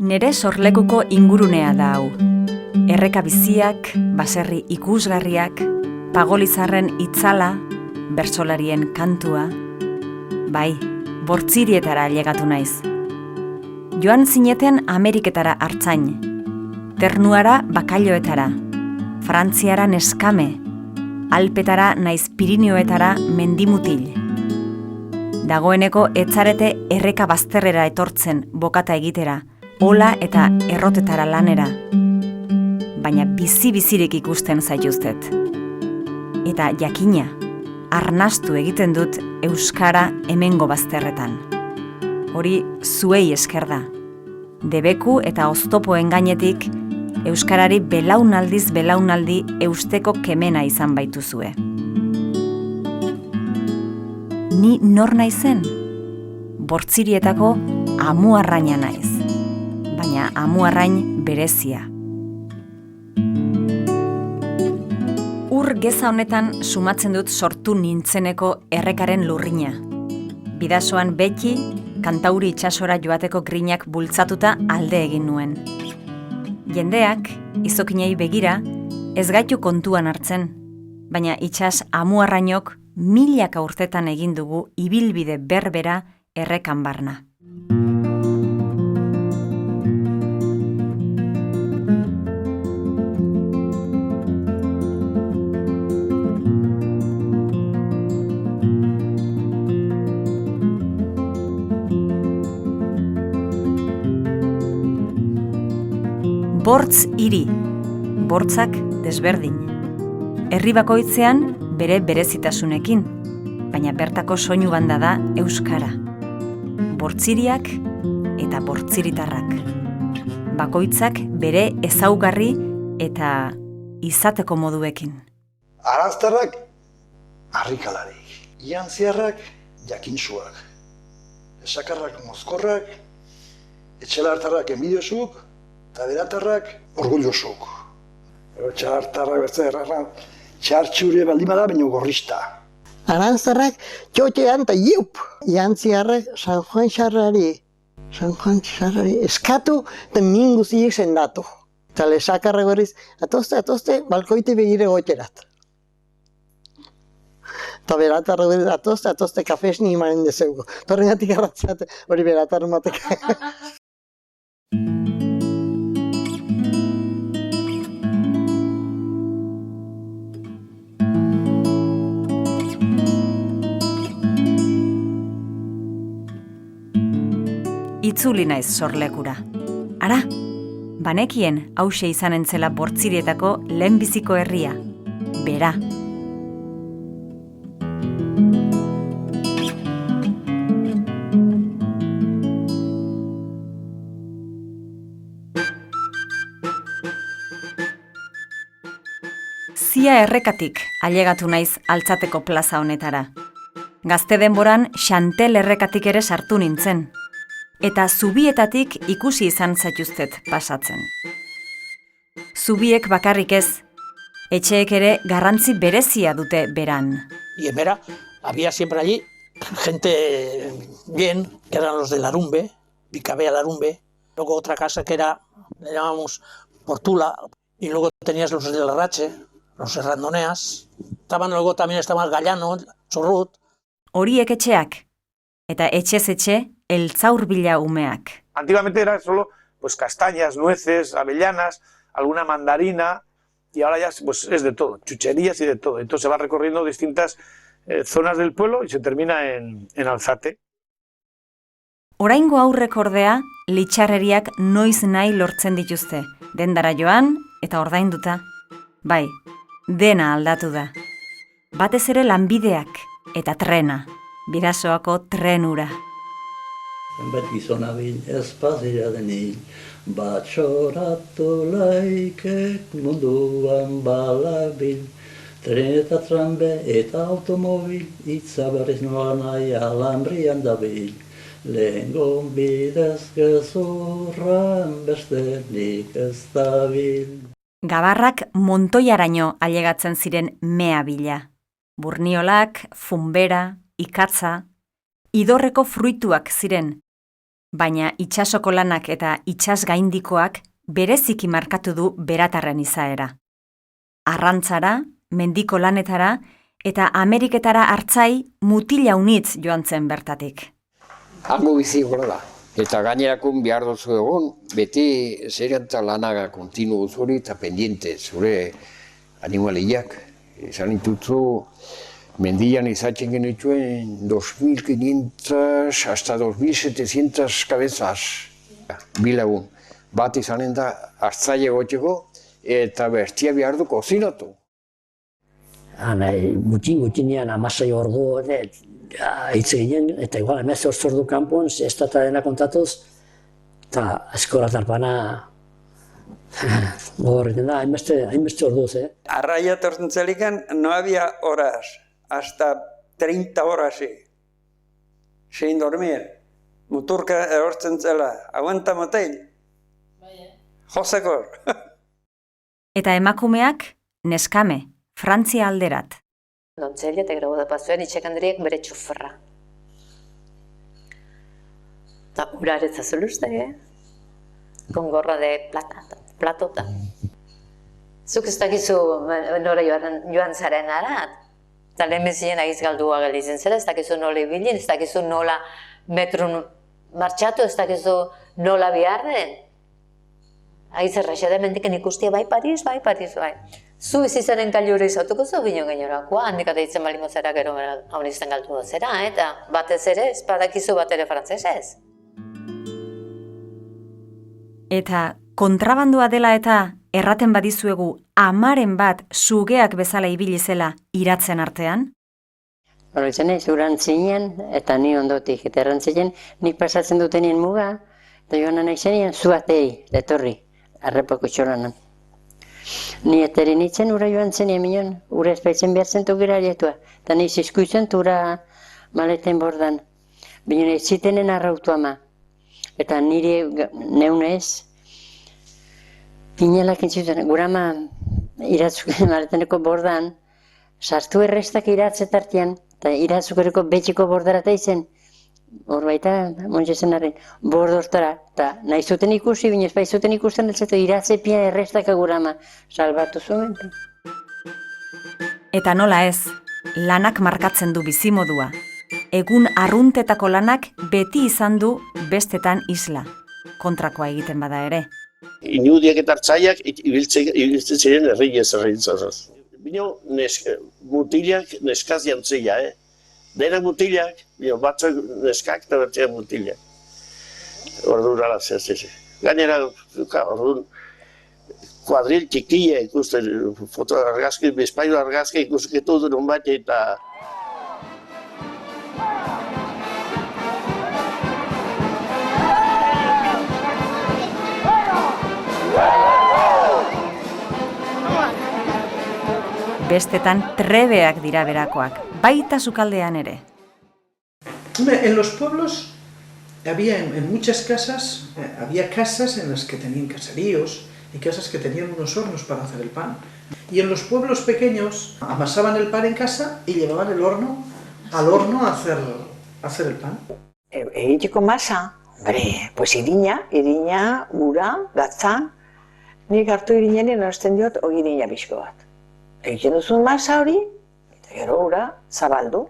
Nere sorlekuko ingurunea da hau. Erreka biziak, baserri ikusgarriak, pagolizarren itzala, bertsolarien kantua. Bai, Bortzirietara ailegatu naiz. Joan zineten Ameriketara hartzain, Ternuara bakailoetara, Frantziara neskame, Alpetara naiz Pirinioetara mendimutil. Dagoeneko etzarete erreka bazterrera etortzen bokata egitera, ola eta errotetara lanera. Baina bizi-bizirik ikusten zaituztet. Eta jakina, arnastu egiten dut euskara hemengo bazterretan. Hori zuei esker da. Debeku eta oztopoen gainetik, euskarari belaunaldiz belaunaldi eusteko kemena izan baituzue. Ni nor naizen? Bortzirietako amuarraina naiz. Baina amuarrain berezia. Ur geza honetan sumatzen dut sortu nintzeneko errekaren lurrina. Bidasoan beti, Kantauri itsasora joateko grinak bultzatuta alde egin nuen. Jendeak, izokinei begira, ez gaitu kontuan hartzen, baina itsas amuarrainok milaka urtetan egin dugu ibilbide berbera errekan barna. Bortz hiri, bortzak desberdin. Herri bakoitzean bere berezitasunekin, baina bertako soinu banda da euskara. Bortziriak eta bortziritarrak. Bakoitzak bere ezaugarri eta izateko moduekin. Aranztarrak harrikalarik, iantziarrak jakintsuak, esakarrak mozkorrak, etxelartarrak enbidiosuk, eta beratarrak orgullosuk. Txartarrak bertzen erran, txartxure baldin bada, baina gorrista. Aranztarrak txotean eta iup. Iantziarrak San Juan Xarrari eskatu eta minguziek sendatu. Eta lesakarrak berriz, atoste, balkoite begire goiterat. Eta beratarrak berriz, atoste kafesni imanen dezeuko. Torrenatik arratzate, hori beratar matek. Itzuli naiz sorlekura. Ara, banekien hauxe izanen zela Bortzirietako lehenbiziko herria. Bera. Zia errekatik ailegatu naiz Altzateko plaza honetara. Gazte denboran Xantel errekatik ere sartu nintzen. Eta zubietatik ikusi izan zaituztet pasatzen. Zubiek bakarrik ez, etxeek ere garrantzi berezia dute beran. Y en Vera había siempre allí gente bien, que eran los de Larumbe, Bicabea Larumbe, luego otra casa que era, le llamábamos Portula, y luego tenías los de Larrache, los Errandoneas, luego también estaba el Gallano, Chorrut. Horiek etxeak, eta etxez etxe, eltzaur bila umeak. Antiguamente era solo pues castañas, nueces, avellanas, alguna mandarina, y ahora ya pues es de todo, chucherías y de todo. Entonces se va recorriendo distintas zonas del pueblo y se termina en Alzate. Oraingo aurrek ordea, litxarreriak noiz nahi lortzen dituzte, dendara joan eta ordainduta. Bai, dena aldatu da. Batez ere lanbideak eta trena, Bidasoako trenura. Bat gizona bil espazia denik, bat soratu laikek munduan balabil. Tren eta trambe eta automobil, itzaberriz nola nahi alambrian dabil. Lehengo bidez gezurran bestenik ez dabil. Gabarrak Montoiaraino ailegatzen ziren mea bila. Burniolak, funbera, ikatza, idorreko fruituak ziren, baina itsasoko lanak eta itsas gaindikoak bereziki markatu du beratarren izaera. Arrantzara, mendiko lanetara eta Ameriketara hartzai mutila unitz joan zen bertatik. Hango bizi gora da. Eta gainerakun behar duzu egon, beti zerantza lanaga kontinu zuri eta pendiente zure animaliak. Esan dituzu, mendian izatzen genituen 2.500 hasta 2.700 cabezas. Bilagun, bat izanen da hartzaile gotxeko eta bestia behar du kozinatu. Gutxinean 16 ordu hitz egin, eta igual 18 ordu kanpoan, siesta eta dena kontatuz, eta eskola tarpana gogorreten da, hainbeste orduz, Arraia etortzen zelikan, no había horas, hasta 30 horas, sin dormir. Muturka erortzen zela, aguanta motel. Joseko. Eta emakumeak, neskame, Frantzia alderat. Dontzella eta grabo da pasuen itxekandriek bere txoferra. Eta uraretza zuluzte, con gorra de platota. Zuk ez dakizu nora joan zaren arat. Eta lehenbizien agiz galdua gelitzen zela, ez dakizu nola ibilin, ez dakizu nola metrun martxatu, ez dakizu nola biharren. Agiz erraxea mendiken ikustia bai Paris. Zu izizaren kailura izautuko zu bino gainorakoa, handik ateitzen bali mozera gero hau izten galtu zera, eta batez ere, espadakizu bat ere frantzesez. Eta kontrabandua dela eta erraten badizuegu 10 bat sugeak bezala ibili zela iratzen artean? Horretzen ez, urantzinen, eta ni ondotik, eta errantzinen, nik pasatzen dutenien muga, eta joan nahi zenien zuatei, etorri, arrepoko txoranan. Ni eteri nintzen ura joan zenien minon, ura espaitzen behar zentu gira alietua, eta ni zizkuitzen ura maleten bordan. Binen ez zitenen arrautu ama, eta nire neunez, pinelak entzuten, gura ama iratzuk maleteneko bordan, sartu errestak iratzetartian, eta iratzukereko betxiko bordarata izen, hor baita, montxezen arren, bordortara, eta nahi zuten ikusi, binez bai zuten ikusten elzetu, iratzepia errestaka gura ama, salbatu zuen. Eta nola ez, lanak markatzen du bizimodua. Egun arruntetako lanak beti izan du bestetan isla. Kontrakoa egiten bada ere. Inudiak eta hartzaiak ibiltzen ziren erritzazaz. Bino, mutilak neskaz jantzia, Dena mutilak, batzuk neskak eta bertzeak mutilak. Orduan ala zehazteze. Gainera, orduan, kuadril txikia ikusten, fotoargazki, bezpailu argazki ikusketu duen bat eta... Bestetan trebeak dira berakoak, baita sukaldean ere. En los pueblos había en muchas casas, había casas en las que tenían caseríos y casas que tenían unos hornos para hacer el pan. Y en los pueblos pequeños amasaban el pan en casa y llevaban el horno al horno a hacer el pan. Egiteko masa, pues irina, ura, gatza, nik hartu irinari norazten diot hori irina pixko bat. Egiten duzun masa hori, eta gero ura zabaldu.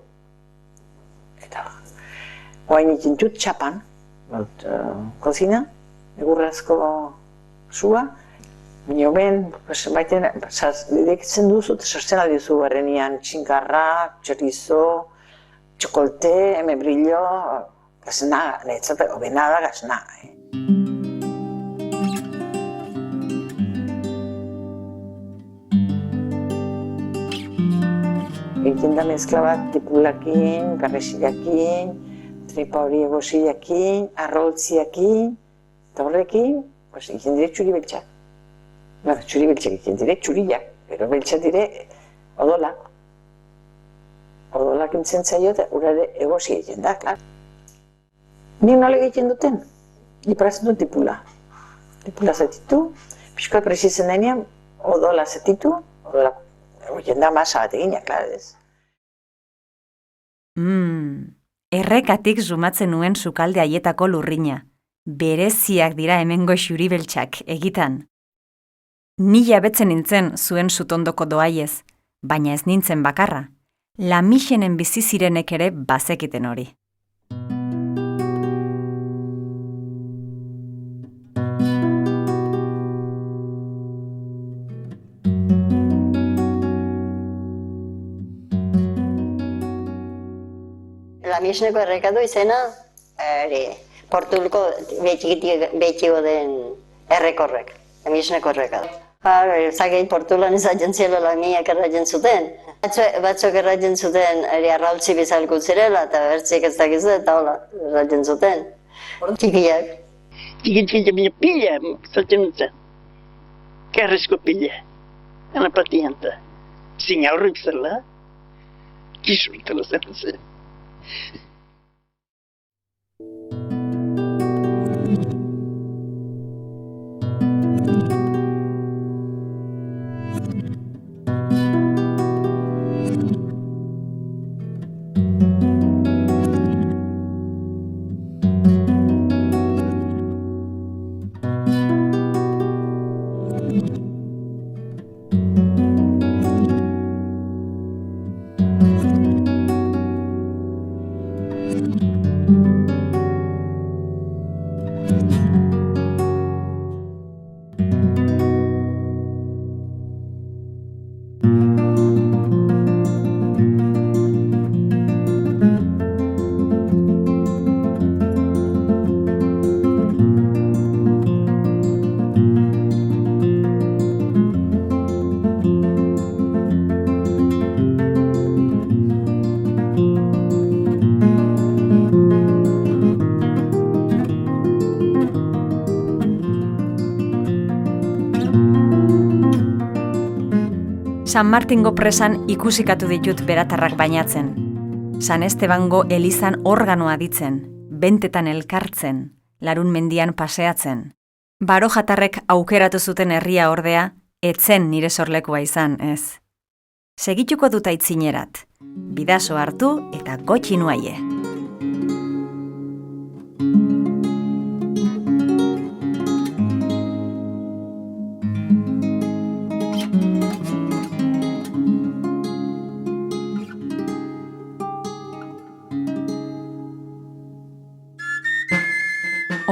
Eta oain egiten dut txapan, kozina, egurrazko sua. Baina ben, baiten, direkitzen duzu eta sartzen aldizu barrenian txinkarra, txorizo, txokolte, membrillo, gazna, netzat, obenada gazna. Egiten da mezkla bat tipulakin, garresiakin, tripa hori egosiakin, arroltziakin, eta horrekin, egiten dire txuri beltxak. Txuri beltxak egiten dire txuriak, pero beltxak dire odola. Odolak entzen zaio eta urare egosi egiten da, klar. Ni nola egiten duten? Ni parazen dut tipula. Tipula zetitu, pixkoa presizen denean, odola zetitu, odola egiten da masa bat egina, klar ez. Errekatik sumatzen nuen sukalde haietako lurrina. bereziak dira hemengo xuribeltxak egitan. Ni jabetzen nintzen zuen sutondoko doaiez, baina ez nintzen bakarra. Lamixenen bizi zirenek ere bazekiten hori. Lamixeneko errekadu izena, Portulko behitxiko den errekorrek, Lamixeneko errekadu. Zagei Portulan izaten ziela lamiak erraten zuten. Batzuk erraten zuten arrautzi bizalku zirela, eta bertzik ez dakizu eta hola erraten zuten. Txikiak. Txiki pila, zaten zen. Karrezko pila. Ana patienta. Zin aurrik zela, kisurtela zen zen. San Martingo presan ikusikatu ditut beratarrak bainatzen. San Estebango elizan organoa ditzen, bentetan elkartzen, larun mendian paseatzen. Barojatarrek aukeratu zuten herria ordea, etzen nire sorlekua izan, ez. Segituko dut aitzinerat, bidaso hartu eta gotxi nuaie.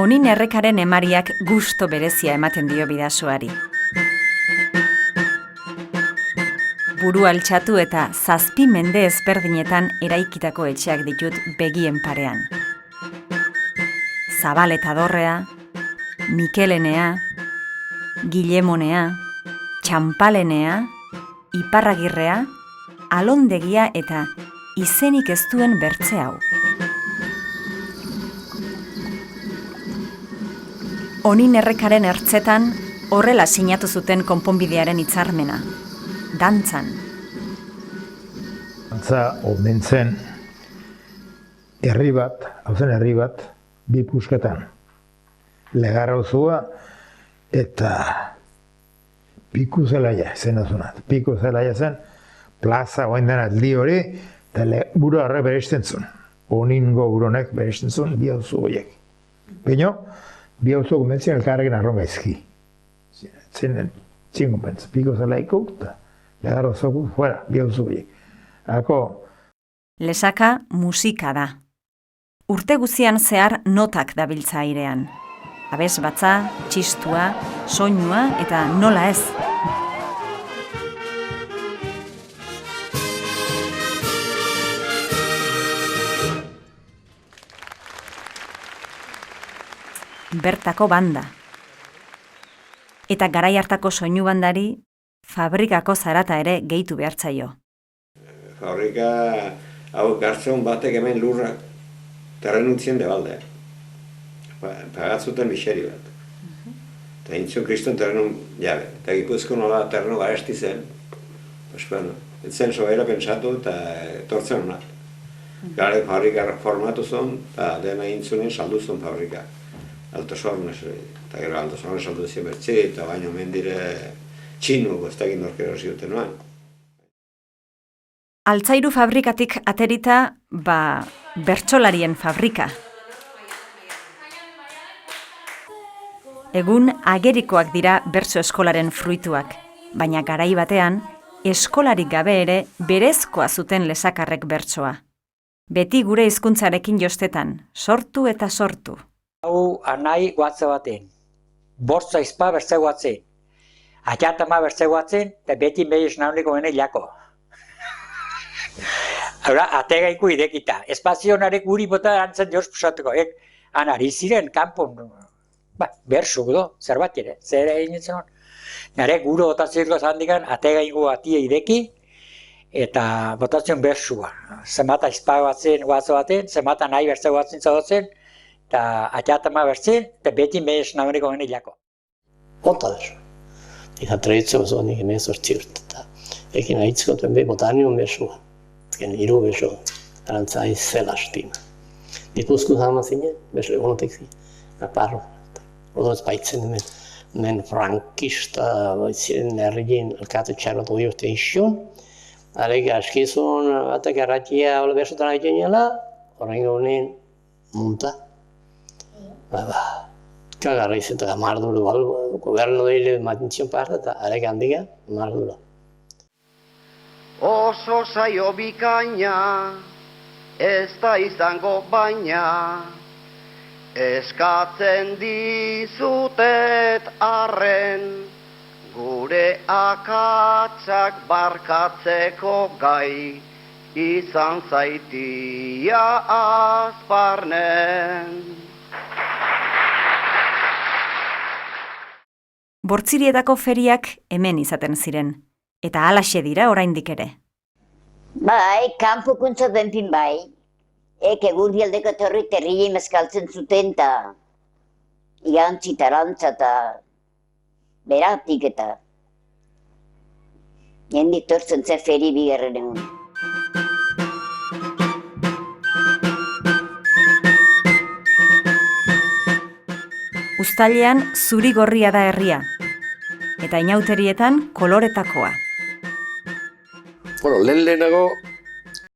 Onin errekaren emariak gusto berezia ematen dio bidasoari. Buru altxatu eta 7 mende ezberdinetan eraikitako etxeak ditut begien parean. Zabaleta Dorrea, Mikelenea, Gilemonea, Txampalenea, Iparragirrea, Alondegia eta izenik ez duen bertze hau. Onin errekaren ertzetan horrela sinatu zuten konponbidearen hitzarmena. Dantzan. Dantza omentzen herri bat, bi pusketan. Legarrauzua eta Piku Zelaia zen azunat. Piku Zelaia zen plaza oaindan aldi hori eta buru harre beresten zuen. Oningo buronek beresten zuen bi hauzu horiek. Baina, bi hauzu gomentzen elkarrekin arronga ezki. Zenen txingon pentsa. Piku Zelaiko eta legarrauzuko fuera, bi hauzu horiek. Lesaka musika da. Urte guzian zehar notak dabiltza airean. Abes batza, txistua, soinua eta nola ez. Bertako banda. Eta garai hartako soinu bandari fabrikako zarata ere gehitu behartzaio. Fabrika hau gartzon batek hemen lurra terrenutzien debalde. Pagatzuten miseri bat. Eta intzun kriston terrenun jabe. Eta Gipuzko nola terrenu garesti zen. Ez zen soera pensatu eta tortzen honat. Gare fabrika formatu zon eta dena intzunen saldu zon fabrika. Alto sornes, eta gero alto sornes saldu zien bertzi eta baino mendire txinu, ez da egin norkero ziuten noan. Altzairu fabrikatik aterita, bertsolarien fabrika. Egun agerikoak dira bertso eskolaren fruituak, baina garai batean, eskolarik gabe ere berezkoa zuten lesakarrek bertsoa. Beti gure hizkuntzarekin jostetan, sortu eta sortu. Hau anai guatza baten, bortza izpa bertze guatzen, atxatama bertze guatzen, eta beti mehi esnauneko bene jako. Hora, ategaiku idekita, espazionarek guri bota antzen joz pusatuko, anari ziren, kanpon, bersu do, zer bat ere, zer egin nintzen hon. Nare guro botatzeko zandikan, ategaiku atia ideki, eta botatzen bersua. Zemata izpa batzen, guatza baten, zemata nahi bertze guatzen zagotzen, eta atxatama bertzen, eta beti mehi esnauneko bene jako. Konta bersu. Eta tradizio oso nik hemen sortzi urte, eta ekin ahitzko duen be botanion bersua. Ezken hiru bersu, arantzai zela estima. Dipuzku zama zinen, bersu egonotek zinen, naparro. Odoz baitzen hemen frankista, ziren herrien elkatu txarro doi urte izion. Arek askizun batak erratia hola bersutan egiten nela, horrengo honen munta. Kagarra izan, eta marduru, gobernu dile matintzion parte, eta arek handiga, marduru. Oso saio bikaina, ez da izango baina, eskatzen dizutet arren, gure akatsak barkatzeko gai, izan zaitia azparnen. Bortzirietako feriak hemen izaten ziren, eta halaxe dira oraindik ere. Bai, kanpokuntza benpin bai. Egurri aldeko torri terriei mezkaltzen zuten eta igantzi tarantza eta beratik eta jendik tortzen ze feri bigarren egun. Uztailean zuri-gorria da herria, eta inauterietan koloretakoa. Lehenago